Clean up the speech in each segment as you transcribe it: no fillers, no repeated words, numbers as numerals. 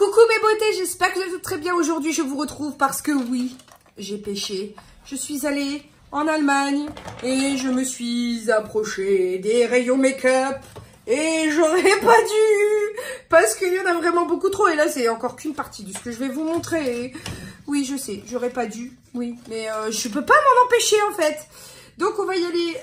Coucou mes beautés, j'espère que vous allez toutes très bien. Aujourd'hui, je vous retrouve parce que oui, j'ai péché. Je suis allée en Allemagne et je me suis approchée des rayons make-up et j'aurais pas dû parce qu'il y en a vraiment beaucoup trop. Et là, c'est encore qu'une partie de ce que je vais vous montrer. Oui, je sais, j'aurais pas dû, oui, mais je peux pas m'en empêcher en fait. Donc, on va y aller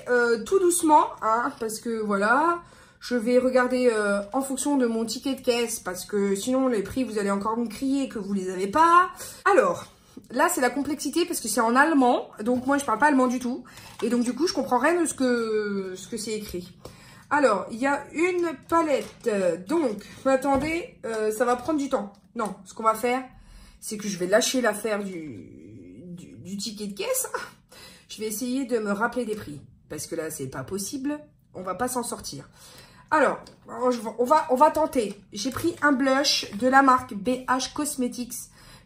tout doucement, hein, parce que voilà... Je vais regarder en fonction de mon ticket de caisse parce que sinon les prix vous allez encore me crier que vous les avez pas. Alors là c'est la complexité parce que c'est en allemand donc moi je parle pas allemand du tout et donc du coup je comprends rien de ce que c'est écrit. Alors il y a une palette donc attendez ça va prendre du temps. Non, ce qu'on va faire c'est que je vais lâcher l'affaire du ticket de caisse. Je vais essayer de me rappeler des prix parce que là c'est pas possible, on va pas s'en sortir. Alors, on va tenter. J'ai pris un blush de la marque BH Cosmetics,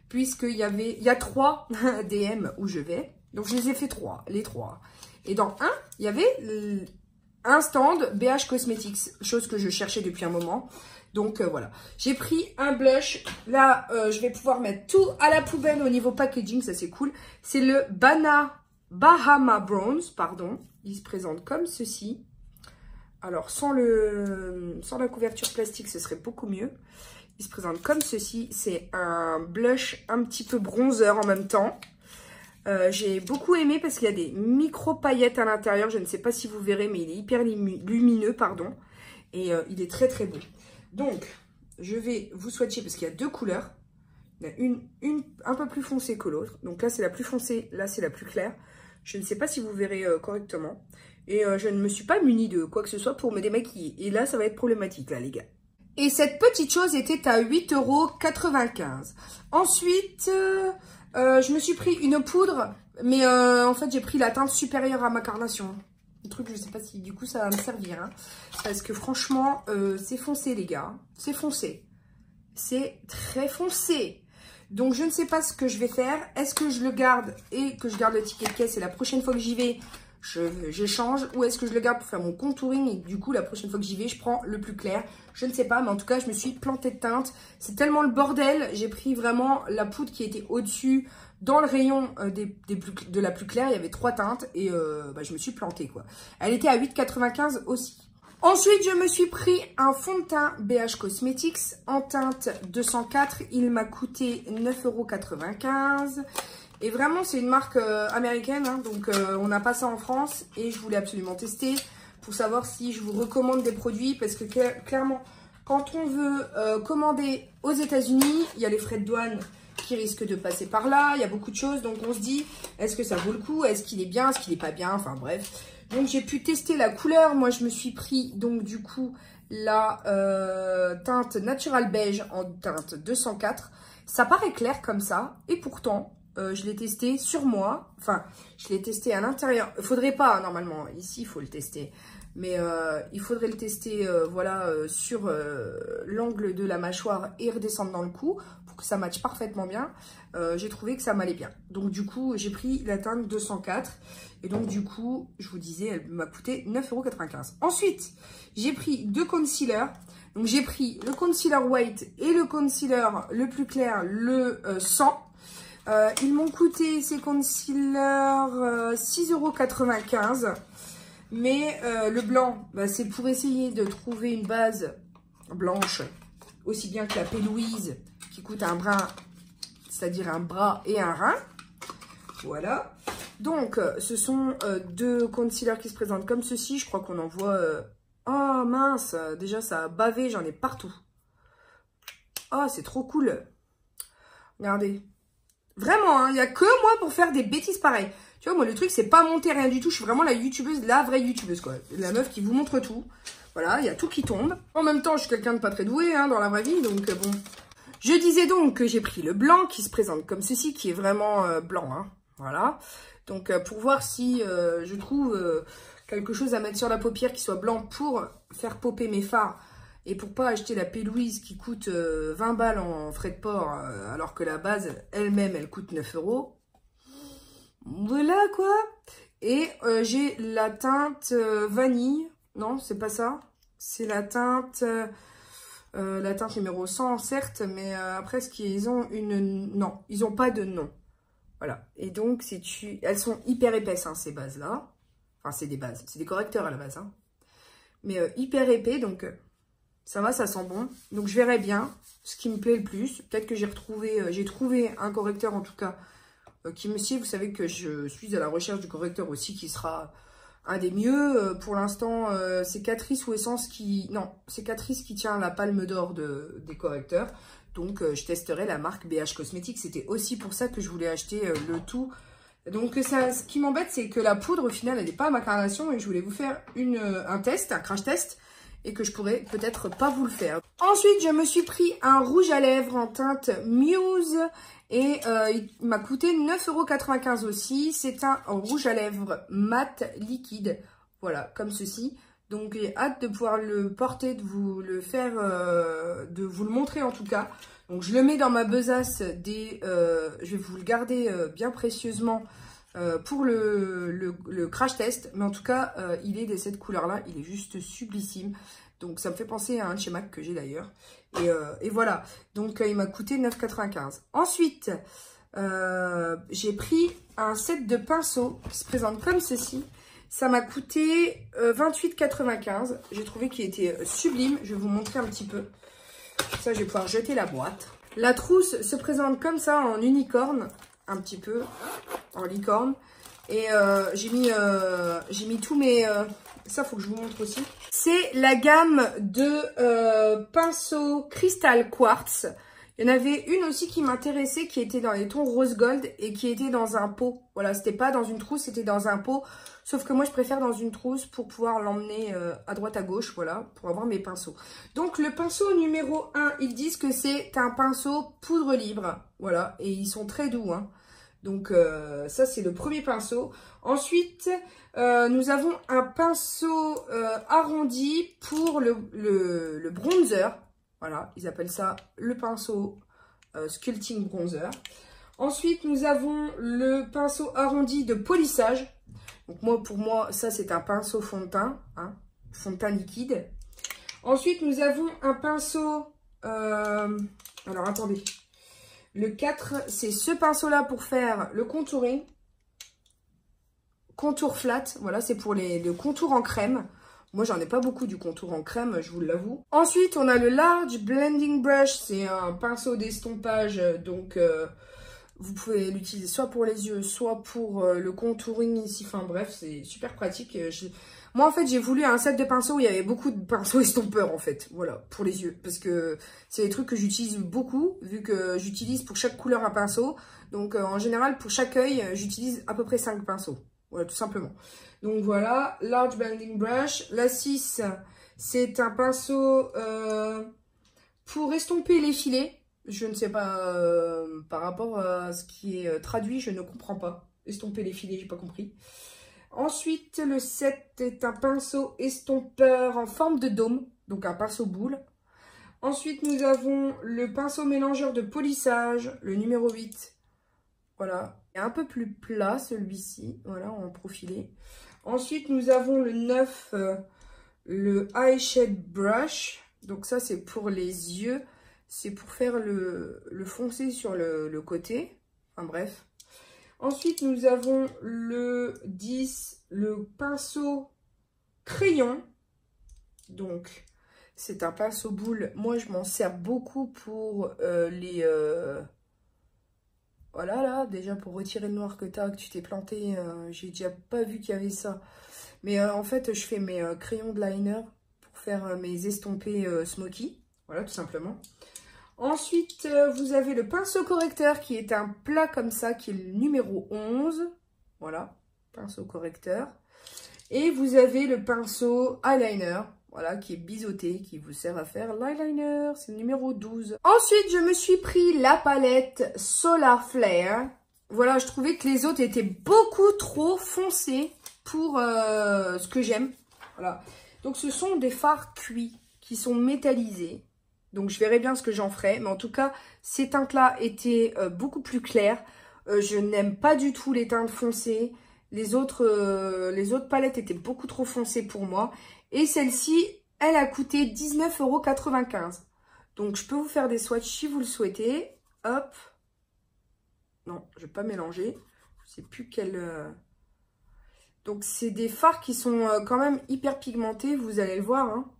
puisqu'il y a 3 DM où je vais. Donc, je les ai fait les 3. Et dans un, il y avait un stand BH Cosmetics, chose que je cherchais depuis un moment. Donc, voilà. J'ai pris un blush. Là, je vais pouvoir mettre tout à la poubelle au niveau packaging, ça c'est cool. C'est le Bahama Bronze, pardon. Il se présente comme ceci. Alors, sans la couverture plastique, ce serait beaucoup mieux. Il se présente comme ceci. C'est un blush un petit peu bronzer en même temps. J'ai beaucoup aimé parce qu'il y a des micro-paillettes à l'intérieur. Je ne sais pas si vous verrez, mais il est hyper lumineux, pardon. Et il est très, très beau. Donc, je vais vous swatcher parce qu'il y a 2 couleurs. Il y en a une un peu plus foncée que l'autre. Donc là, c'est la plus foncée. Là, c'est la plus claire. Je ne sais pas si vous verrez correctement. Et je ne me suis pas munie de quoi que ce soit pour me démaquiller. Et là, ça va être problématique, là, les gars. Et cette petite chose était à 8,95 €. Ensuite, je me suis pris une poudre. Mais en fait, j'ai pris la teinte supérieure à ma carnation. Le truc, je sais pas si du coup, ça va me servir. Hein, parce que franchement, c'est foncé, les gars. C'est foncé. C'est très foncé. Donc, je ne sais pas ce que je vais faire. Est-ce que je le garde et que je garde le ticket de caisse et la prochaine fois que j'y vais... Je change ou est-ce que je le garde pour faire mon contouring et du coup la prochaine fois que j'y vais je prends le plus clair, je ne sais pas, mais en tout cas je me suis plantée de teinte, c'est tellement le bordel, j'ai pris vraiment la poudre qui était au-dessus dans le rayon de la plus claire, il y avait 3 teintes et je me suis plantée quoi. Elle était à 8,95 € aussi. Ensuite, je me suis pris un fond de teint BH Cosmetics en teinte 204, il m'a coûté 9,95 €. Et vraiment, c'est une marque américaine, hein, donc on n'a pas ça en France. Et je voulais absolument tester pour savoir si je vous recommande des produits. Parce que clairement, quand on veut commander aux États-Unis, il y a les frais de douane qui risquent de passer par là. Il y a beaucoup de choses, donc on se dit, est-ce que ça vaut le coup? Est-ce qu'il est bien? Est-ce qu'il n'est pas bien? Enfin bref. Donc j'ai pu tester la couleur. Moi, je me suis pris donc du coup la teinte Natural Beige en teinte 204. Ça paraît clair comme ça. Et pourtant... je l'ai testé sur moi, enfin, je l'ai testé à l'intérieur. Il faudrait pas, normalement, ici, il faut le tester. Mais il faudrait le tester, voilà, sur l'angle de la mâchoire et redescendre dans le cou pour que ça matche parfaitement bien. J'ai trouvé que ça m'allait bien. Donc, du coup, j'ai pris la teinte 204. Et donc, du coup, je vous disais, elle m'a coûté 9,95 €. Ensuite, j'ai pris 2 concealers. Donc, j'ai pris le concealer white et le concealer le plus clair, le 100. Ils m'ont coûté ces concealers 6,95 €. Mais le blanc, c'est pour essayer de trouver une base blanche, aussi bien que la P-Louise, qui coûte un brin, c'est-à-dire un bras et un rein. Voilà. Donc, ce sont 2 concealers qui se présentent comme ceci. Je crois qu'on en voit... Oh mince, déjà ça a bavé, j'en ai partout. Oh, c'est trop cool. Regardez. Vraiment, hein, il n'y a que moi pour faire des bêtises pareilles. Tu vois, moi, le truc, c'est pas monter rien du tout. Je suis vraiment la youtubeuse, la vraie youtubeuse, quoi. La meuf qui vous montre tout. Voilà, il y a tout qui tombe. En même temps, je suis quelqu'un de pas très doué, hein, dans la vraie vie, donc bon. Je disais donc que j'ai pris le blanc qui se présente comme ceci, qui est vraiment blanc, hein. Voilà. Donc, pour voir si je trouve quelque chose à mettre sur la paupière qui soit blanc pour faire popper mes fards. Et pour pas acheter la P-Louise qui coûte 20 balles en frais de port, alors que la base elle-même, elle coûte 9 €. Voilà quoi. Et j'ai la teinte vanille. Non, c'est pas ça. C'est la teinte La teinte numéro 100, certes, mais après, est-ce qu'ils ont une... Non, ils n'ont pas de nom. Voilà. Et donc, si tu... Elles sont hyper épaisses, hein, ces bases-là. Enfin, c'est des bases. C'est des correcteurs à la base. Hein. Mais hyper épais, donc ça va, ça sent bon. Donc, je verrai bien ce qui me plaît le plus. Peut-être que j'ai trouvé un correcteur, en tout cas, qui me sied. Vous savez que je suis à la recherche du correcteur aussi, qui sera... un des mieux, pour l'instant, c'est Catrice ou Essence qui... Non, c'est Catrice qui tient la palme d'or des correcteurs. Donc, je testerai la marque BH Cosmetics. C'était aussi pour ça que je voulais acheter le tout. Donc, ça, ce qui m'embête, c'est que la poudre, au final, elle n'est pas à ma carnation. Et je voulais vous faire un test, un crash test. Et que je pourrais peut-être pas vous le faire. Ensuite, je me suis pris un rouge à lèvres en teinte Muse. Et il m'a coûté 9,95 € aussi. C'est un rouge à lèvres mat liquide. Voilà, comme ceci. Donc, j'ai hâte de pouvoir le porter, de vous le faire, de vous le montrer en tout cas. Donc, je le mets dans ma besace je vais vous le garder bien précieusement pour le crash test. Mais en tout cas, il est de cette couleur-là. Il est juste sublissime. Donc, ça me fait penser à un de chez MAC que j'ai d'ailleurs. Et voilà. Donc, il m'a coûté 9,95 €. Ensuite, j'ai pris un set de pinceaux qui se présente comme ceci. Ça m'a coûté 28,95 €. J'ai trouvé qu'il était sublime. Je vais vous montrer un petit peu. Ça, je vais pouvoir jeter la boîte. La trousse se présente comme ça en unicorne. Un petit peu en licorne. Et j'ai mis tous mes... ça, faut que je vous montre aussi. C'est la gamme de pinceaux Crystal Quartz. Il y en avait une aussi qui m'intéressait, qui était dans les tons rose gold et qui était dans un pot. Voilà, c'était pas dans une trousse, c'était dans un pot. Sauf que moi, je préfère dans une trousse pour pouvoir l'emmener à droite, à gauche, voilà, pour avoir mes pinceaux. Donc, le pinceau numéro 1, ils disent que c'est un pinceau poudre libre. Voilà, et ils sont très doux, hein. Donc, ça, c'est le premier pinceau. Ensuite, nous avons un pinceau arrondi pour le bronzer. Voilà, ils appellent ça le pinceau Sculpting Bronzer. Ensuite, nous avons le pinceau arrondi de polissage. Donc, pour moi, ça, c'est un pinceau fond de teint, hein, fond de teint liquide. Ensuite, nous avons un pinceau... alors, attendez. Le 4, c'est ce pinceau-là pour faire le contouring. Contour flat, voilà, c'est pour le contour en crème. Moi, j'en ai pas beaucoup du contour en crème, je vous l'avoue. Ensuite, on a le Large Blending Brush. C'est un pinceau d'estompage, donc vous pouvez l'utiliser soit pour les yeux, soit pour le contouring ici. Enfin bref, c'est super pratique. Moi, en fait, j'ai voulu un set de pinceaux où il y avait beaucoup de pinceaux estompeurs, en fait. Voilà, pour les yeux. Parce que c'est des trucs que j'utilise beaucoup, vu que j'utilise pour chaque couleur un pinceau. Donc, en général, pour chaque œil, j'utilise à peu près 5 pinceaux. Voilà, tout simplement. Donc, voilà, Large Blending Brush. La 6, c'est un pinceau pour estomper les filets. Je ne sais pas, par rapport à ce qui est traduit, je ne comprends pas. Estomper les filets, j'ai pas compris. Ensuite, le 7 est un pinceau estompeur en forme de dôme, donc un pinceau boule. Ensuite, nous avons le pinceau mélangeur de polissage, le numéro 8. Voilà, il est un peu plus plat celui-ci, voilà, en profilé. Ensuite, nous avons le 9, le Eyeshade Brush. Donc ça, c'est pour les yeux, c'est pour faire le foncé sur le côté. Enfin bref. Ensuite, nous avons le 10, le pinceau crayon. Donc, c'est un pinceau boule. Moi, je m'en sers beaucoup pour les... Voilà, là, déjà pour retirer le noir que tu t'es planté. J'ai déjà pas vu qu'il y avait ça. Mais en fait, je fais mes crayons de liner pour faire mes estompés smoky. Voilà, tout simplement. Ensuite, vous avez le pinceau correcteur qui est un plat comme ça, qui est le numéro 11. Voilà, pinceau correcteur. Et vous avez le pinceau eyeliner, voilà, qui est biseauté, qui vous sert à faire l'eyeliner. C'est le numéro 12. Ensuite, je me suis pris la palette Solar Flare. Voilà, je trouvais que les autres étaient beaucoup trop foncés pour ce que j'aime. Voilà. Donc, ce sont des fards cuits qui sont métallisés. Donc, je verrai bien ce que j'en ferai. Mais en tout cas, ces teintes-là étaient beaucoup plus claires. Je n'aime pas du tout les teintes foncées. Les autres palettes étaient beaucoup trop foncées pour moi. Et celle-ci, elle a coûté 19,95 €. Donc, je peux vous faire des swatchs si vous le souhaitez. Hop. Non, je ne vais pas mélanger. Je ne sais plus quel... Donc, c'est des fards qui sont quand même hyper pigmentés. Vous allez le voir, hein,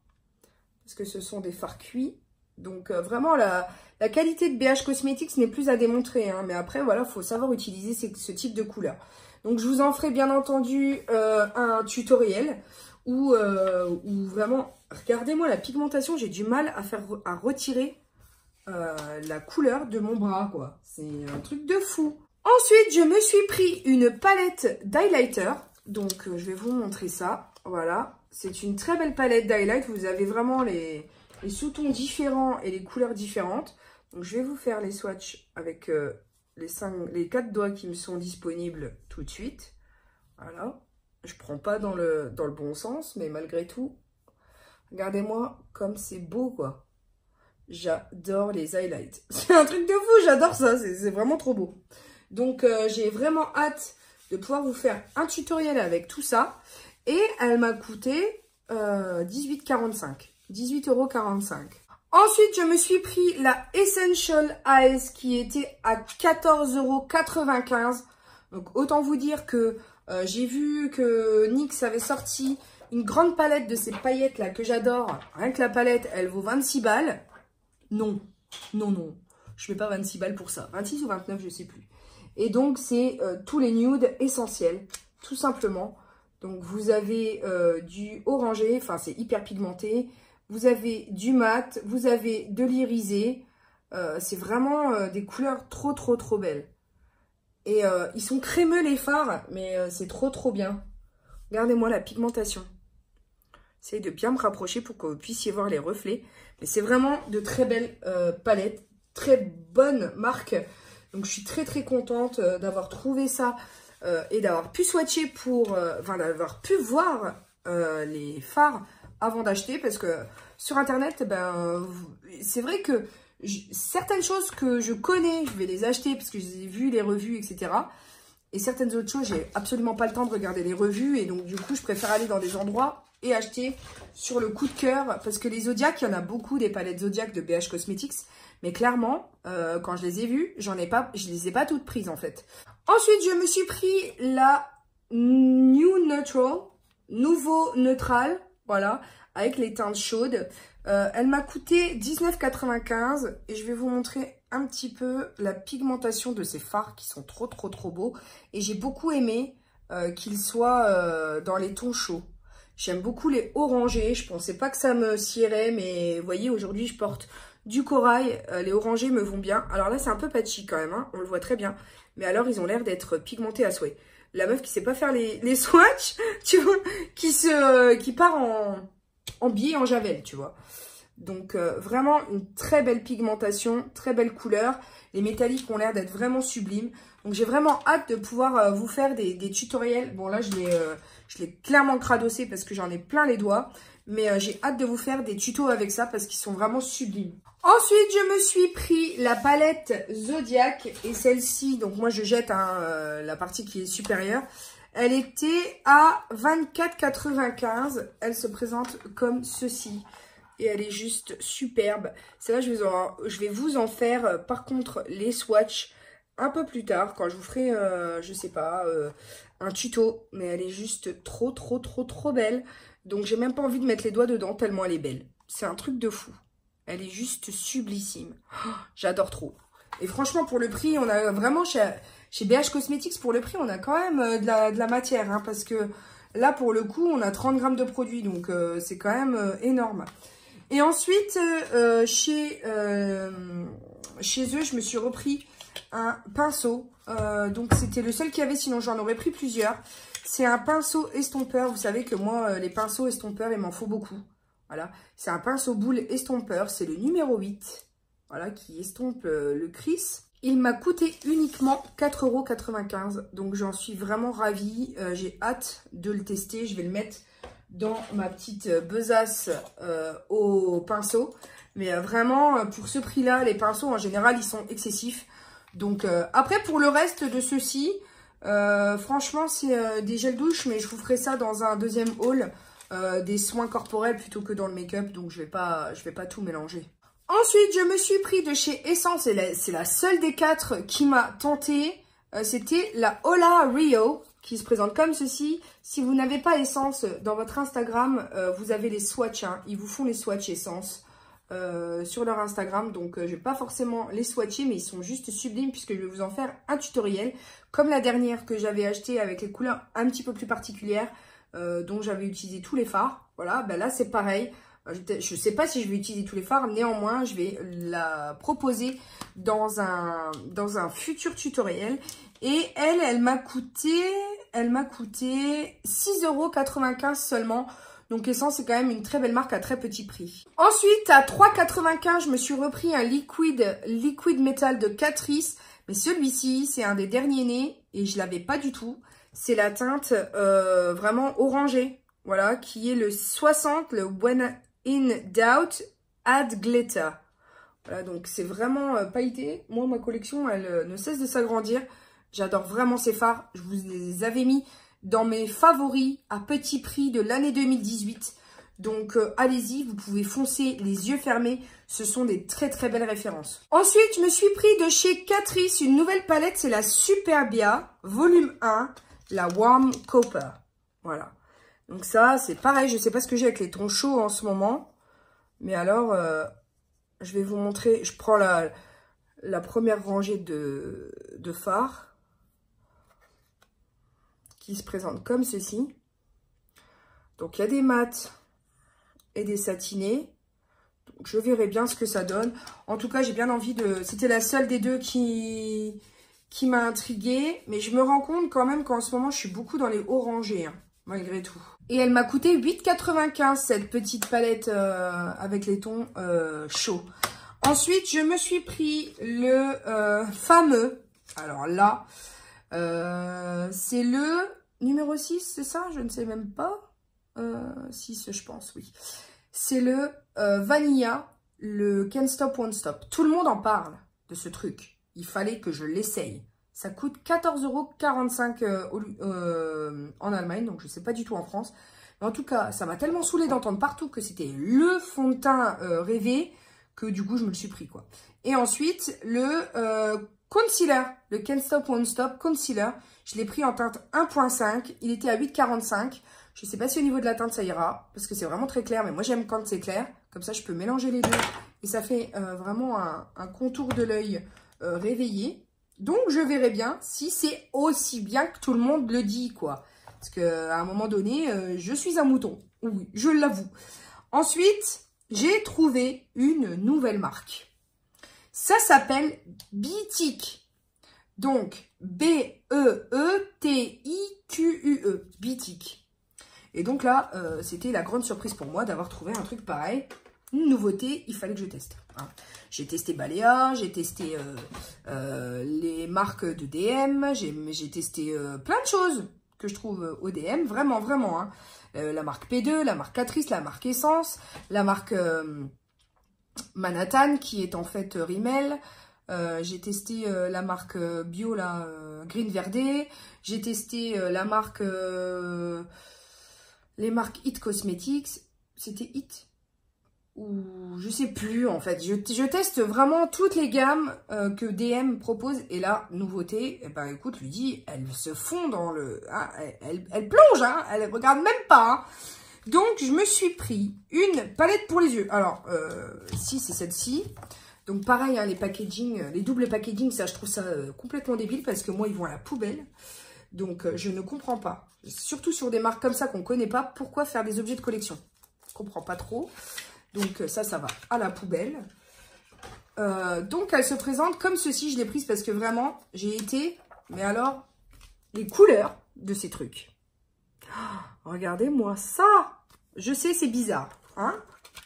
parce que ce sont des fards cuits. Donc, vraiment, la qualité de BH Cosmetics n'est plus à démontrer. Hein, mais après, voilà, il faut savoir utiliser ce type de couleur. Donc, je vous en ferai bien entendu un tutoriel où vraiment, regardez-moi la pigmentation. J'ai du mal à retirer la couleur de mon bras, quoi. C'est un truc de fou. Ensuite, je me suis pris une palette d'highlighter. Donc, je vais vous montrer ça. Voilà. C'est une très belle palette d'highlight. Vous avez vraiment les sous-tons différents et les couleurs différentes. Donc, je vais vous faire les swatchs avec les 4 doigts qui me sont disponibles tout de suite. Voilà. Je prends pas dans le bon sens, mais malgré tout, regardez-moi comme c'est beau, quoi. J'adore les highlights. C'est un truc de fou, j'adore ça. C'est vraiment trop beau. Donc, j'ai vraiment hâte de pouvoir vous faire un tutoriel avec tout ça. Et elle m'a coûté 18,45 €. Ensuite, je me suis pris la Essential Eyes qui était à 14,95 €. Donc, autant vous dire que j'ai vu que NYX avait sorti une grande palette de ces paillettes là que j'adore. Rien que la palette, elle vaut 26 balles. Non, non, non. Je ne mets pas 26 balles pour ça. 26 ou 29, je ne sais plus. Et donc, c'est tous les nudes essentiels, tout simplement. Donc, vous avez du orangé, enfin, c'est hyper pigmenté. Vous avez du mat, vous avez de l'irisé. C'est vraiment des couleurs trop, trop, trop belles. Et ils sont crémeux, les fards, mais c'est trop, trop bien. Regardez-moi la pigmentation. J'essaie de bien me rapprocher pour que vous puissiez voir les reflets. Mais c'est vraiment de très belles palettes, très bonne marque. Donc, je suis très, très contente d'avoir trouvé ça et d'avoir pu swatcher enfin, d'avoir pu voir les fards avant d'acheter. Parce que sur Internet, ben, c'est vrai que certaines choses que je connais, je vais les acheter parce que j'ai vu les revues, etc. Et certaines autres choses, j'ai absolument pas le temps de regarder les revues. Et donc, du coup, je préfère aller dans des endroits et acheter sur le coup de cœur. Parce que les Zodiac, il y en a beaucoup, des palettes Zodiac de BH Cosmetics. Mais clairement, quand je les ai vues, je les ai pas toutes prises en fait. Ensuite, je me suis pris la Nouveau Neutral, voilà, avec les teintes chaudes. Elle m'a coûté 19,95 € et je vais vous montrer un petit peu la pigmentation de ces fards qui sont trop, trop, trop beaux. Et j'ai beaucoup aimé qu'ils soient dans les tons chauds. J'aime beaucoup les orangés. Je pensais pas que ça me scierait, mais vous voyez, aujourd'hui, je porte du corail. Les orangés me vont bien. Alors là, c'est un peu patchy quand même, hein, on le voit très bien. Mais alors, ils ont l'air d'être pigmentés à souhait. La meuf qui sait pas faire les swatchs, tu vois, qui part en biais, en javel, tu vois. Donc, vraiment une très belle pigmentation, très belle couleur. Les métalliques ont l'air d'être vraiment sublimes. Donc, j'ai vraiment hâte de pouvoir vous faire des tutoriels. Bon, là, je l'ai clairement cradossé parce que j'en ai plein les doigts. Mais j'ai hâte de vous faire des tutos avec ça parce qu'ils sont vraiment sublimes. Ensuite, je me suis pris la palette Zodiac. Et celle-ci, donc moi, je jette la partie qui est supérieure. Elle était à 24,95 €. Elle se présente comme ceci. Et elle est juste superbe. C'est là, je vais vous en faire, par contre, les swatchs un peu plus tard. Quand je vous ferai, je sais pas, un tuto. Mais elle est juste trop, trop, trop, trop belle. Donc, j'ai même pas envie de mettre les doigts dedans tellement elle est belle. C'est un truc de fou. Elle est juste sublissime. Oh, j'adore trop. Et franchement, pour le prix, on a vraiment chez BH Cosmetics, pour le prix, on a quand même de la matière. Hein, parce que là, pour le coup, on a 30 grammes de produit. Donc, c'est quand même énorme. Et ensuite, chez eux, je me suis repris un pinceau. Donc, c'était le seul qu'il y avait. Sinon, j'en aurais pris plusieurs. C'est un pinceau estompeur. Vous savez que moi, les pinceaux estompeurs, il m'en faut beaucoup. Voilà. C'est un pinceau boule estompeur. C'est le numéro 8. Voilà, qui estompe le crease. Il m'a coûté uniquement 4,95 €. Donc, j'en suis vraiment ravie. J'ai hâte de le tester. Je vais le mettre dans ma petite besace au pinceau. Mais vraiment, pour ce prix-là, les pinceaux, en général, ils sont excessifs. Donc, après, pour le reste de ceux-ci, franchement, c'est des gels douche, mais je vous ferai ça dans un deuxième haul, des soins corporels plutôt que dans le make-up. Donc, je vais pas tout mélanger. Ensuite, je me suis pris de chez Essence, et c'est la seule des 4 qui m'a tenté. C'était la Hola Rio, qui se présente comme ceci. Si vous n'avez pas Essence dans votre Instagram, vous avez les swatchs. Hein. Ils vous font les swatchs Essence sur leur Instagram. Donc, je ne vais pas forcément les swatcher, mais ils sont juste sublimes puisque je vais vous en faire un tutoriel. Comme la dernière que j'avais achetée avec les couleurs un petit peu plus particulières, dont j'avais utilisé tous les fards. Voilà, ben là, c'est pareil. Je ne sais pas si je vais utiliser tous les fards, néanmoins, je vais la proposer dans un futur tutoriel. Et elle m'a coûté 6,95 € seulement. Donc Essence, c'est quand même une très belle marque à très petit prix. Ensuite, à 3,95 €, je me suis repris un liquid metal de Catrice. Mais celui-ci, c'est un des derniers nés et je l'avais pas du tout. C'est la teinte vraiment orangée. Voilà, qui est le 60, le When in Doubt Add Glitter. Voilà, donc c'est vraiment pailleté. Moi, ma collection, elle ne cesse de s'agrandir. J'adore vraiment ces fards. Je vous les avais mis dans mes favoris à petit prix de l'année 2018. Donc, allez-y, vous pouvez foncer les yeux fermés. Ce sont des très très belles références. Ensuite, je me suis pris de chez Catrice une nouvelle palette. C'est la Superbia Volume 1, la Warm Copper. Voilà. Donc ça, c'est pareil. Je ne sais pas ce que j'ai avec les tons chauds en ce moment. Mais alors, je vais vous montrer. Je prends la première rangée de fards qui se présentent comme ceci. Donc, il y a des mats et des satinés. Donc, je verrai bien ce que ça donne. En tout cas, j'ai bien envie de... C'était la seule des deux qui m'a intriguée. Mais je me rends compte quand même qu'en ce moment, je suis beaucoup dans les orangés, hein, malgré tout. Et elle m'a coûté 8,95 € cette petite palette avec les tons chauds. Ensuite, je me suis pris le fameux... Alors là, c'est le numéro 6, c'est ça? Je ne sais même pas. 6, je pense, oui. C'est le Vanilla, le Can't Stop, Won't Stop. Tout le monde en parle de ce truc. Il fallait que je l'essaye. Ça coûte 14,45 € en Allemagne, donc je ne sais pas du tout en France. Mais en tout cas, ça m'a tellement saoulé d'entendre partout que c'était le fond de teint rêvé que du coup, je me le suis pris, quoi. Et ensuite, le concealer, le Can't Stop, Won't Stop Concealer. Je l'ai pris en teinte 1.5. Il était à 8,45 €. Je ne sais pas si au niveau de la teinte, ça ira, parce que c'est vraiment très clair. Mais moi, j'aime quand c'est clair. Comme ça, je peux mélanger les deux. Et ça fait vraiment un contour de l'œil réveillé. Donc, je verrai bien si c'est aussi bien que tout le monde le dit, quoi. Parce qu'à un moment donné, je suis un mouton. Oui, je l'avoue. Ensuite, j'ai trouvé une nouvelle marque. Ça s'appelle Beatiq. Donc, B-E-E-T-I-Q-U-E. Beatiq. Et donc là, c'était la grande surprise pour moi d'avoir trouvé un truc pareil. Une nouveauté, il fallait que je teste. Hein. J'ai testé Balea, j'ai testé les marques de DM, j'ai testé plein de choses que je trouve au DM, vraiment, vraiment. Hein. La marque P2, la marque Catrice, la marque Essence, la marque Manhattan qui est en fait Rimmel. J'ai testé la marque bio, là, Green Verde. J'ai testé la marque, les marques It Cosmetics. C'était It ou je sais plus en fait. Je teste vraiment toutes les gammes que DM propose. Et là, nouveauté, eh ben écoute, lui dit, elle se fond dans le... Hein, elle plonge, hein, elle regarde même pas. Hein. Donc, je me suis pris une palette pour les yeux. Alors, si, c'est celle-ci. Donc, pareil, hein, les packaging, les doubles packaging, ça, je trouve ça complètement débile parce que moi, ils vont à la poubelle. Donc, je ne comprends pas. Surtout sur des marques comme ça qu'on ne connaît pas, pourquoi faire des objets de collection? Je ne comprends pas trop. Donc, ça va à la poubelle. Donc, elle se présente comme ceci. Je l'ai prise parce que vraiment, j'ai été... Mais alors, les couleurs de ces trucs. Oh, regardez-moi ça. Je sais, c'est bizarre. Hein,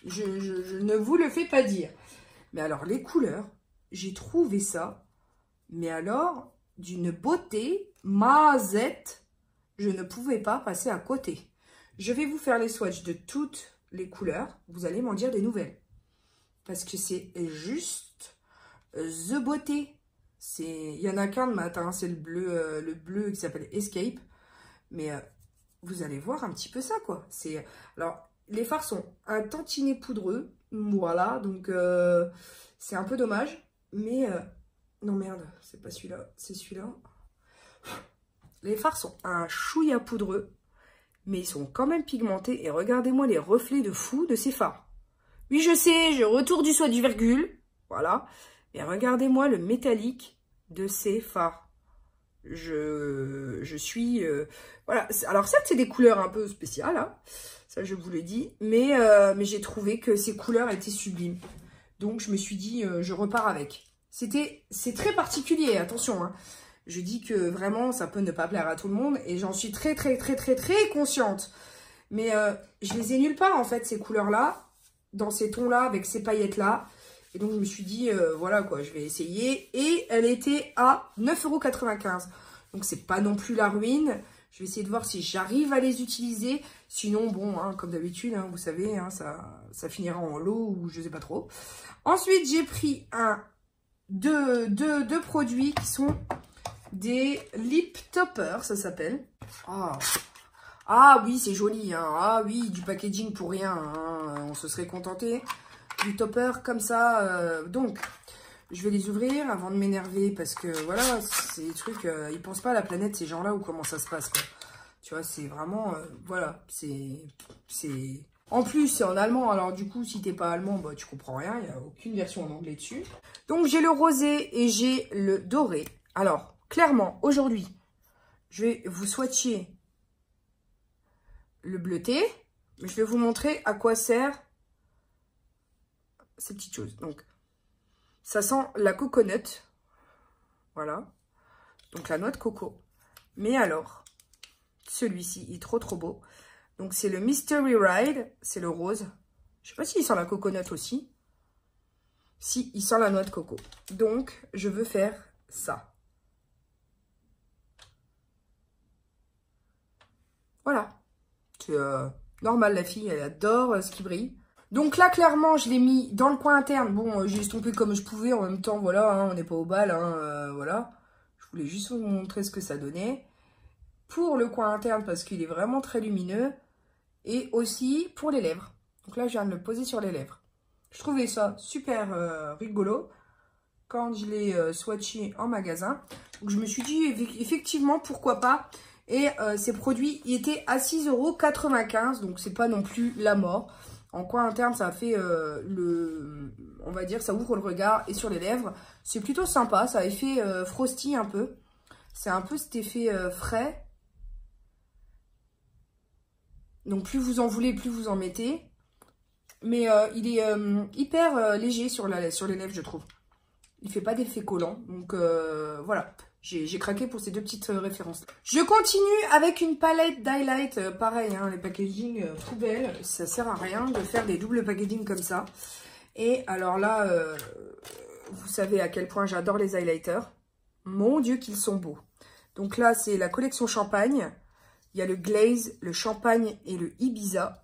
je ne vous le fais pas dire. Mais alors, les couleurs, j'ai trouvé ça. Mais alors, d'une beauté mazette, je ne pouvais pas passer à côté. Je vais vous faire les swatchs de toutes les couleurs. Vous allez m'en dire des nouvelles. Parce que c'est juste the beauté. Il y en a qu'un de matin, c'est le bleu qui s'appelle Escape. Mais vous allez voir un petit peu ça, quoi. Alors, les fards sont un tantinet poudreux. Voilà, donc c'est un peu dommage. Mais, non merde, c'est pas celui-là, c'est celui-là. Les fards sont un chouïa poudreux, mais ils sont quand même pigmentés. Et regardez-moi les reflets de fou de ces fards. Oui, je sais, je retourne du soit du virgule. Voilà. Et regardez-moi le métallique de ces fards. Je suis... voilà. Alors certes, c'est des couleurs un peu spéciales, hein. Ça, je vous l'ai dit. Mais j'ai trouvé que ces couleurs étaient sublimes. Donc, je me suis dit, je repars avec. C'est très particulier, attention, hein. Je dis que vraiment, ça peut ne pas plaire à tout le monde. Et j'en suis très consciente. Mais je les ai nulle part, en fait, ces couleurs-là. Dans ces tons-là, avec ces paillettes-là. Et donc, je me suis dit, voilà, quoi, je vais essayer. Et elle était à 9,95 €. Donc, c'est pas non plus la ruine. Je vais essayer de voir si j'arrive à les utiliser. Sinon, bon, hein, comme d'habitude, hein, vous savez, hein, ça finira en lot ou je sais pas trop. Ensuite, j'ai pris deux produits qui sont des lip toppers, ça s'appelle. Ah oui, c'est joli. Hein. Ah oui, du packaging pour rien. Hein. On se serait contenté du topper comme ça. Donc, je vais les ouvrir avant de m'énerver parce que voilà, c'est des trucs, ils pensent pas à la planète ces gens-là ou comment ça se passe quoi. Tu vois, c'est vraiment, voilà, c'est... En plus, c'est en allemand, alors du coup, si t'es pas allemand, bah tu comprends rien, il n'y a aucune version en anglais dessus. Donc, j'ai le rosé et j'ai le doré. Alors, clairement, aujourd'hui, je vais vous swatcher le bleuté. Je vais vous montrer à quoi sert ces petites choses. Donc, ça sent la coconut. Voilà. Donc, la noix de coco. Mais alors, celui-ci, il est trop beau. Donc, c'est le Mystery Ride. C'est le rose. Je sais pas s'il sent la coconut aussi. Si, il sent la noix de coco. Donc, je veux faire ça. Voilà. C'est normal, la fille, elle adore ce qui brille. Donc là, clairement, je l'ai mis dans le coin interne. Bon, j'ai estompé comme je pouvais. En même temps, voilà, hein, on n'est pas au bal. Hein, voilà. Je voulais juste vous montrer ce que ça donnait. Pour le coin interne, parce qu'il est vraiment très lumineux. Et aussi pour les lèvres. Donc là, je viens de le poser sur les lèvres. Je trouvais ça super rigolo quand je l'ai swatché en magasin. Donc je me suis dit, effectivement, pourquoi pas. Et ces produits, ils étaient à 6,95 €. Donc c'est pas non plus la mort. En coin interne, ça fait on va dire, ça ouvre le regard. Et sur les lèvres, c'est plutôt sympa. Ça a effet frosty un peu. C'est un peu cet effet frais. Donc plus vous en voulez, plus vous en mettez. Mais il est hyper léger sur les lèvres, je trouve. Il fait pas d'effet collant. Donc voilà, j'ai craqué pour ces deux petites références. Je continue avec une palette d'highlight. Pareil, hein, les packaging poubelles. Ça sert à rien de faire des doubles packaging comme ça. Et alors là, vous savez à quel point j'adore les highlighters. Mon Dieu qu'ils sont beaux. Donc là, c'est la collection Champagne. Il y a le Glaze, le Champagne et le Ibiza.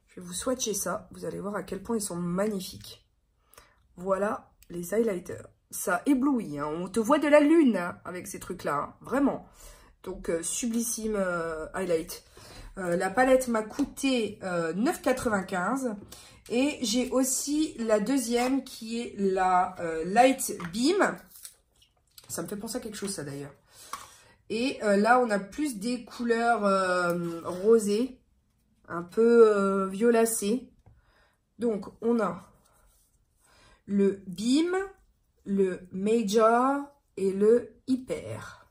Je vais vous swatcher ça. Vous allez voir à quel point ils sont magnifiques. Voilà les highlighters. Ça éblouit. Hein. On te voit de la lune hein, avec ces trucs-là. Hein. Vraiment. Donc, sublissime highlight. La palette m'a coûté 9,95 €. Et j'ai aussi la deuxième qui est la Light Beam. Ça me fait penser à quelque chose ça d'ailleurs. Et là, on a plus des couleurs rosées, un peu violacées. Donc, on a le Beam, le Major et le Hyper.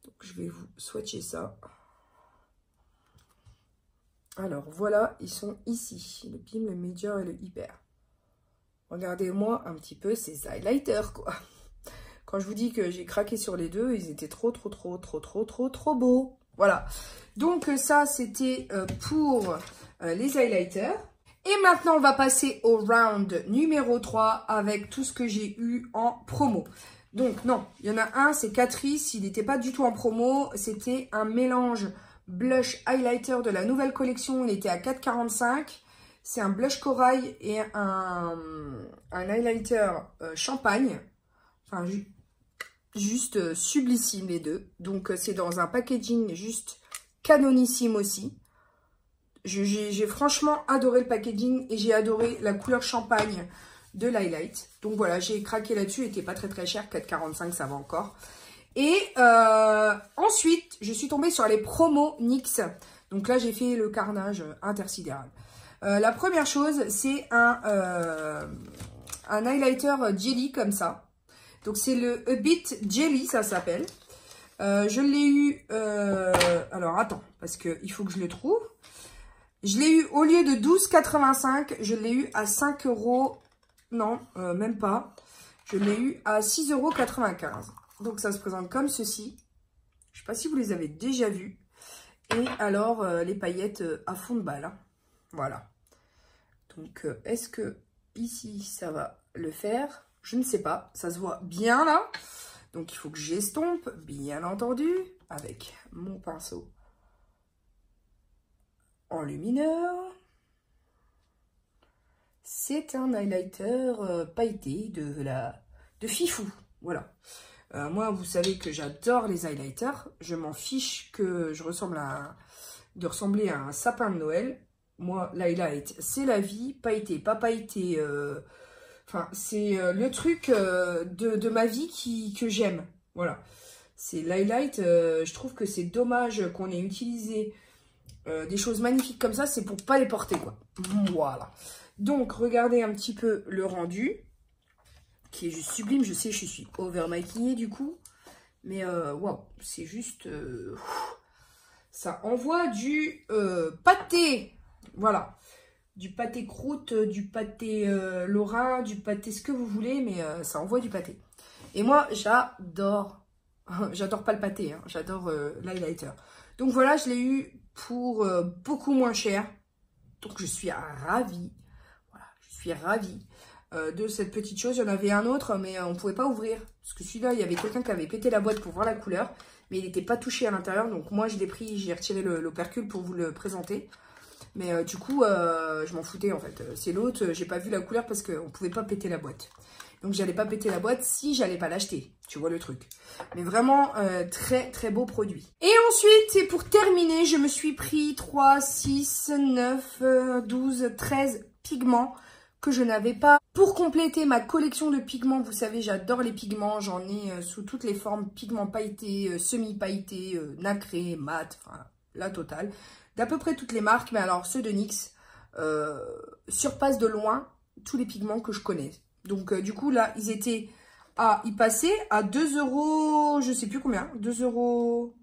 Donc, je vais vous swatcher ça. Alors, voilà, ils sont ici. Le Beam, le Major et le Hyper. Regardez-moi un petit peu ces highlighters, quoi. Quand je vous dis que j'ai craqué sur les deux, ils étaient trop beaux. Voilà. Donc ça, c'était pour les highlighters. Et maintenant, on va passer au round numéro 3 avec tout ce que j'ai eu en promo. Donc non, il y en a un, c'est Catrice. Il n'était pas du tout en promo. C'était un mélange blush highlighter de la nouvelle collection. Il était à 4,45 €. C'est un blush corail et un highlighter champagne. Enfin, juste sublissime les deux. Donc, c'est dans un packaging juste canonissime aussi. J'ai franchement adoré le packaging et j'ai adoré la couleur champagne de l'highlight. Donc voilà, j'ai craqué là-dessus, il n'était pas très très cher, 4,45 ça va encore. Et ensuite, je suis tombée sur les promos NYX. Donc là, j'ai fait le carnage intersidéral. La première chose, c'est un highlighter jelly comme ça. Donc c'est le A Bit Jelly, ça s'appelle. Je l'ai eu... alors attends, parce qu'il faut que je le trouve. Je l'ai eu au lieu de 12,85, je l'ai eu à 5 €. Non, même pas. Je l'ai eu à 6,95 €. Donc ça se présente comme ceci. Je ne sais pas si vous les avez déjà vus. Et alors, les paillettes à fond de balle. Hein. Voilà. Donc, est-ce que ici, ça va le faire? Je ne sais pas. Ça se voit bien là. Donc, il faut que j'estompe, bien entendu, avec mon pinceau en lumineur. C'est un highlighter pailleté de Fifou. Voilà. Moi, vous savez que j'adore les highlighters. Je m'en fiche que je ressemble de ressembler à un sapin de Noël. Moi, l'highlight, c'est la vie. Pailleté, pas pailleté. Enfin, c'est le truc de ma vie que j'aime. Voilà. C'est l'highlight. Je trouve que c'est dommage qu'on ait utilisé des choses magnifiques comme ça. C'est pour pas les porter, quoi. Voilà. Donc, regardez un petit peu le rendu, qui est juste sublime. Je sais, je suis over maquillée du coup. Mais, waouh, c'est juste... ça envoie du pâté. Voilà. Du pâté croûte, du pâté lorrain, du pâté ce que vous voulez. Mais ça envoie du pâté. Et moi, j'adore... j'adore pas le pâté, hein, j'adore l'highlighter. Donc voilà, je l'ai eu pour beaucoup moins cher. Donc je suis ravie. Voilà, je suis ravie de cette petite chose. Il y en avait un autre, mais on ne pouvait pas ouvrir. Parce que celui-là, il y avait quelqu'un qui avait pété la boîte pour voir la couleur. Mais il n'était pas touché à l'intérieur. Donc moi, je l'ai pris, j'ai retiré l'opercule pour vous le présenter. Mais du coup, je m'en foutais en fait. C'est l'autre, j'ai pas vu la couleur parce qu'on ne pouvait pas péter la boîte. Donc, j'allais pas péter la boîte si j'allais pas l'acheter. Tu vois le truc. Mais vraiment, très, très beau produit. Et ensuite, et pour terminer, je me suis pris 3, 6, 9, 12, 13 pigments que je n'avais pas. Pour compléter ma collection de pigments, vous savez, j'adore les pigments. J'en ai sous toutes les formes. Pigments pailletés, semi-pailletés, nacrés, mat, enfin, la totale. D'à peu près toutes les marques. Mais alors, ceux de NYX surpassent de loin tous les pigments que je connais. Donc, du coup, là, ils passaient à 2 €, je sais plus combien, 2,95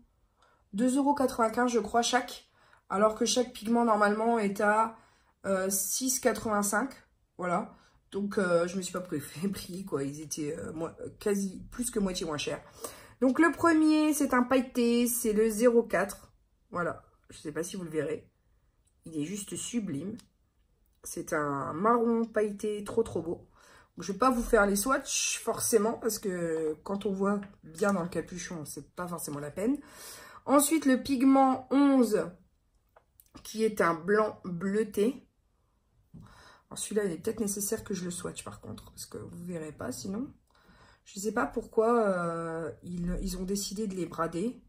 €, je crois, chaque. Alors que chaque pigment, normalement, est à 6,85 €. Voilà. Donc, je me suis pas pris, quoi. Ils étaient quasi plus que moitié moins chers. Donc, le premier, c'est un pailleté, c'est le 04. Voilà. Je sais pas si vous le verrez. Il est juste sublime. C'est un marron pailleté trop, trop beau. Je ne vais pas vous faire les swatchs forcément parce que quand on voit bien dans le capuchon, c'est pas forcément la peine. Ensuite, le pigment 11 qui est un blanc bleuté. Celui-là, il est peut-être nécessaire que je le swatch par contre parce que vous ne verrez pas sinon. Je ne sais pas pourquoi ils ont décidé de les brader.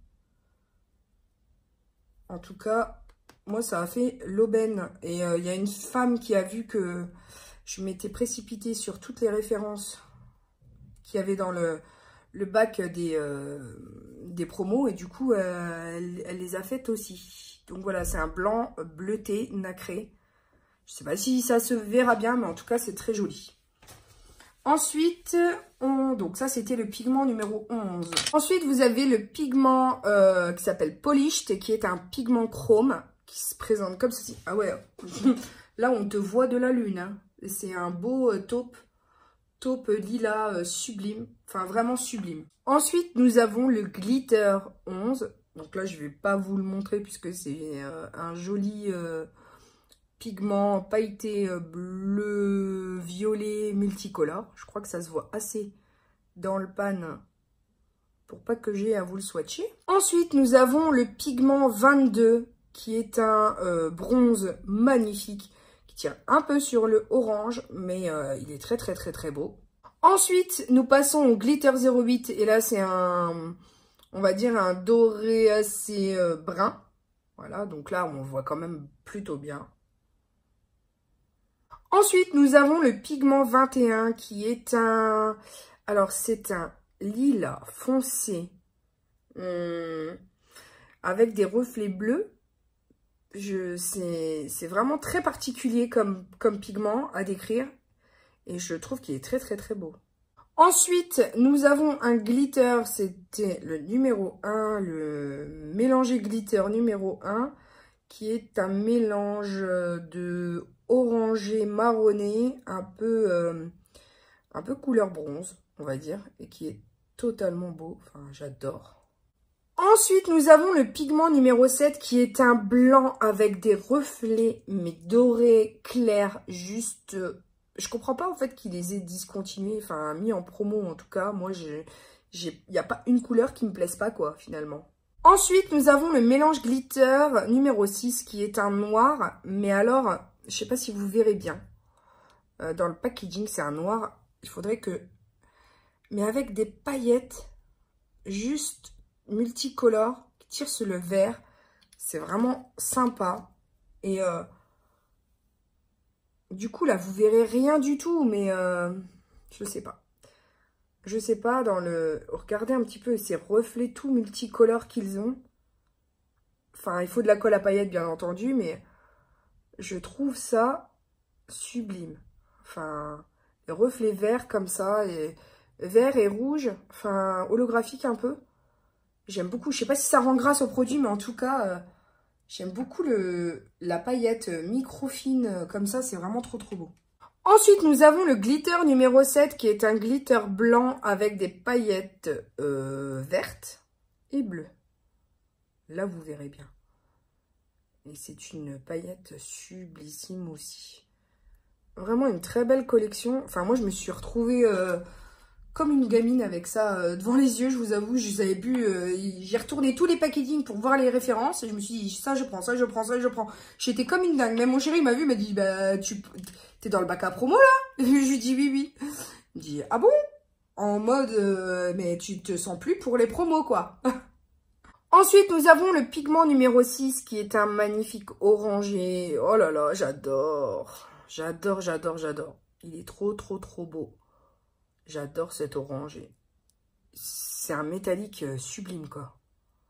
En tout cas, moi, ça a fait l'aubaine. Et il y a une femme qui a vu que... je m'étais précipitée sur toutes les références qu'il y avait dans le bac des promos. Et du coup, elle les a faites aussi. Donc voilà, c'est un blanc bleuté, nacré. Je ne sais pas si ça se verra bien, mais en tout cas, c'est très joli. Ensuite, donc ça, c'était le pigment numéro 11. Ensuite, vous avez le pigment qui s'appelle Polished, qui est un pigment chrome qui se présente comme ceci. Ah ouais, là, on te voit de la lune, hein. C'est un beau taupe lilas sublime. Enfin, vraiment sublime. Ensuite, nous avons le Glitter 11. Donc là, je ne vais pas vous le montrer puisque c'est un joli pigment pailleté bleu, violet, multicolore. Je crois que ça se voit assez dans le pan pour pas que j'ai à vous le swatcher. Ensuite, nous avons le pigment 22 qui est un bronze magnifique. Tient un peu sur le orange, mais il est très très très très beau. Ensuite, nous passons au Glitter 08 et là c'est un, on va dire un doré assez brun. Voilà, donc là on voit quand même plutôt bien. Ensuite, nous avons le pigment 21 qui est un... Alors, c'est un lilas foncé avec des reflets bleus. C'est vraiment très particulier comme pigment à décrire. Et je trouve qu'il est très très très beau. Ensuite, nous avons un glitter. C'était le numéro 1, le mélangé glitter numéro 1. Qui est un mélange de orangé marronné, un peu couleur bronze, on va dire. Et qui est totalement beau. Enfin, j'adore. Ensuite, nous avons le pigment numéro 7 qui est un blanc avec des reflets, mais dorés, clairs, juste... Je comprends pas en fait qu'ils les aient discontinués, enfin mis en promo en tout cas. Moi, il n'y a pas une couleur qui me plaise pas quoi, finalement. Ensuite, nous avons le mélange glitter numéro 6 qui est un noir. Mais alors, je sais pas si vous verrez bien. Dans le packaging, c'est un noir. Il faudrait que... Mais avec des paillettes juste... multicolore qui tire sur le vert. C'est vraiment sympa. Et du coup, là, vous verrez rien du tout. Mais je sais pas. Je sais pas. Regardez un petit peu ces reflets tout multicolores qu'ils ont. Enfin, il faut de la colle à paillettes, bien entendu. Mais je trouve ça sublime. Enfin, les reflets verts comme ça. Et vert et rouge. Enfin, holographique un peu. J'aime beaucoup, je sais pas si ça rend grâce au produit, mais en tout cas, j'aime beaucoup la paillette micro-fine comme ça, c'est vraiment trop trop beau. Ensuite, nous avons le glitter numéro 7 qui est un glitter blanc avec des paillettes vertes et bleues. Là, vous verrez bien. Et c'est une paillette sublissime aussi. Vraiment une très belle collection. Enfin, moi, je me suis retrouvée... comme une gamine avec ça devant les yeux, je vous avoue, je savais plus, j'ai retourné tous les packaging pour voir les références, et je me suis dit, ça je prends, ça je prends, ça je prends. J'étais comme une dingue, même mon chéri m'a vu, il m'a dit, bah, t'es dans le bac à promo là? Je lui dis, oui, oui. Il me dit, ah bon? En mode, mais tu te sens plus pour les promos, quoi. Ensuite, nous avons le pigment numéro 6, qui est un magnifique orangé. Oh là là, j'adore. J'adore, j'adore, j'adore. Il est trop, trop, trop beau. J'adore cet orangé. C'est un métallique sublime, quoi.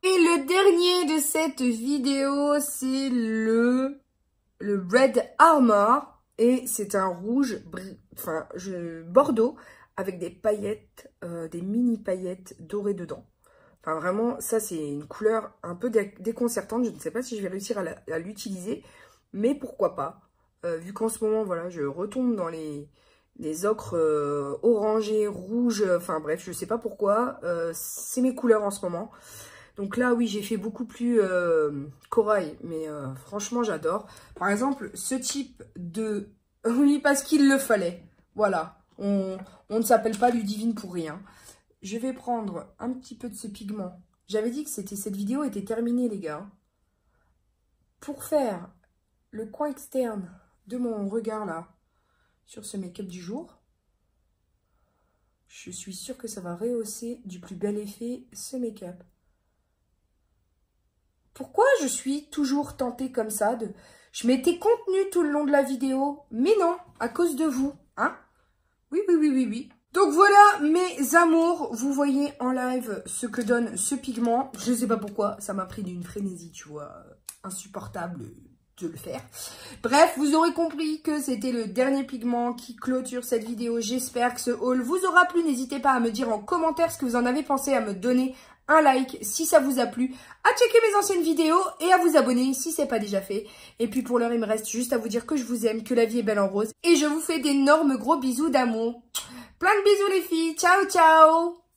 Et le dernier de cette vidéo, c'est le Red Armor. Et c'est un rouge, bordeaux, avec des paillettes, des mini paillettes dorées dedans. Enfin, vraiment, ça, c'est une couleur un peu déconcertante. Je ne sais pas si je vais réussir à l'utiliser. Mais pourquoi pas. Vu qu'en ce moment, voilà, je retombe dans les ocres orangés, rouges, enfin bref, je sais pas pourquoi, c'est mes couleurs en ce moment. Donc là, oui, j'ai fait beaucoup plus corail, mais franchement, j'adore. Par exemple, ce type de... Oui, parce qu'il le fallait, voilà, on ne s'appelle pas Ludivine pour rien. Je vais prendre un petit peu de ce pigment. J'avais dit que cette vidéo était terminée, les gars. Pour faire le coin externe de mon regard, là, sur ce make-up du jour. Je suis sûre que ça va rehausser du plus bel effet ce make-up. Pourquoi je suis toujours tentée comme ça de... Je m'étais contenue tout le long de la vidéo, mais non, à cause de vous, hein? Oui, oui, oui, oui, oui. Donc voilà, mes amours, vous voyez en live ce que donne ce pigment. Je ne sais pas pourquoi, ça m'a pris d'une frénésie, tu vois, insupportable de le faire. Bref, vous aurez compris que c'était le dernier pigment qui clôture cette vidéo. J'espère que ce haul vous aura plu. N'hésitez pas à me dire en commentaire ce que vous en avez pensé, à me donner un like si ça vous a plu, à checker mes anciennes vidéos et à vous abonner si c'est pas déjà fait. Et puis pour l'heure, il me reste juste à vous dire que je vous aime, que la vie est belle en rose. Et je vous fais d'énormes gros bisous d'amour. Plein de bisous les filles. Ciao, ciao.